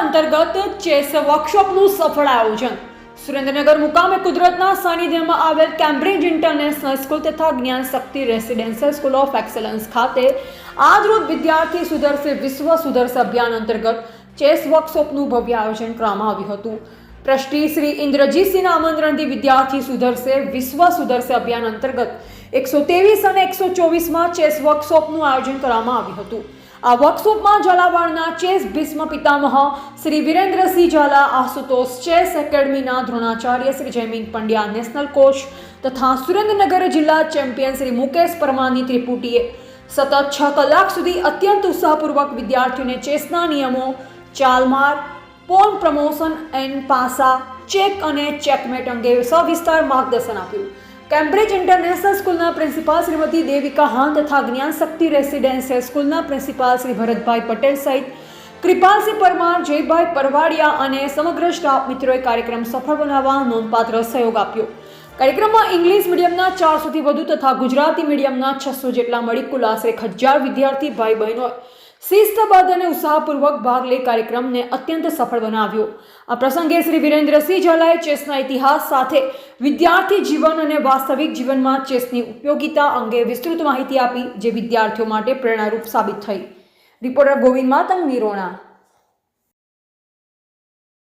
અંતર્ગત ચેસ વર્કશોપનું સફળ આયોજન. સુરેન્દ્રનગર મુકામે કુદરતના સાનિધ્યમાં આવેલ કેમ્બ્રિજ ઇન્ટરનેશનલ સ્કૂલ તથા Gyan Shakti residential school of excellence ખાતે આજરોજ વિદ્યાર્થી સુધરશે વિશ્વ સુધરશે અભિયાન અંતર્ગત ચેસ વર્કશોપનું ભવ્ય આયોજન કરવામાં આવ્યું હતું. ટ્રસ્ટી શ્રી ઇન્દ્રજીતસિંહના આમંત્રણથી વિદ્યાર્થી સુધરશે વિશ્વ સુધરશે અભિયાન અંતર્ગત 123 અને 124માં ચેસ વર્કશોપનું આયોજન કરવામાં આવ્યું હતું. આ વર્કશોપમાં ઝાલાવાડના ચેસ ભીષ્મ પિતામહ શ્રી વિરેન્દ્રસિંહ ઝાલા, આશુતોષ ચેસ એકેડમીના દ્રોણાચાર્ય શ્રી જયમીન પંડ્યા, નેશનલ કોચ તથા સુરેન્દ્રનગર જિલ્લા ચેમ્પિયન શ્રી મુકેશ પરમારની ત્રિપુટીએ સતત 6 કલાક સુધી અત્યંત ઉત્સાહપૂર્વક વિદ્યાર્થીઓને ચેસના નિયમો, ચાલમાર, પોન પ્રમોશન એન્ડ પાસા, ચેક અને ચેકમેટ અંગે સવિસ્તાર માર્ગદર્શન આપ્યું. કેમ્બ્રિજ ઇન્ટરનેશનલ સ્કૂલના પ્રિન્સિપાલ શ્રીમતી દેવિકા હાન તથા જ્ઞાન શક્તિ રેસિડેન્શિયલ સ્કૂલના પ્રિન્સિપાલ શ્રી ભરતભાઈ પટેલ સહિત કૃપાલસિંહ પરમાર, જયભાઈ પરવાડિયા અને સમગ્ર સ્ટાફ મિત્રોએ કાર્યક્રમ સફળ બનાવવા નોંધપાત્ર સહયોગ આપ્યો. કાર્યક્રમમાં ઇંગ્લિશ મીડિયમના 400થી વધુ તથા ગુજરાતી મીડિયમના 600 જેટલા મળી કુલ આશરે 1000 વિદ્યાર્થી ભાઈ બહેનોએ શિસ્તબદ્ધ અને ઉત્સાહપૂર્વક ભાગ લઈ કાર્યક્રમને અત્યંત સફળ બનાવ્યો. આ પ્રસંગે શ્રી વિરેન્દ્રસિંહ ઝાલાએ ચેસના ઇતિહાસ સાથે વિદ્યાર્થી જીવન અને વાસ્તવિક જીવનમાં ચેસની ઉપયોગિતા અંગે વિસ્તૃત માહિતી આપી, જે વિદ્યાર્થીઓ માટે પ્રેરણારૂપ સાબિત થઈ. રિપોર્ટર ગોવિંદ માતંગ, નિરોણા.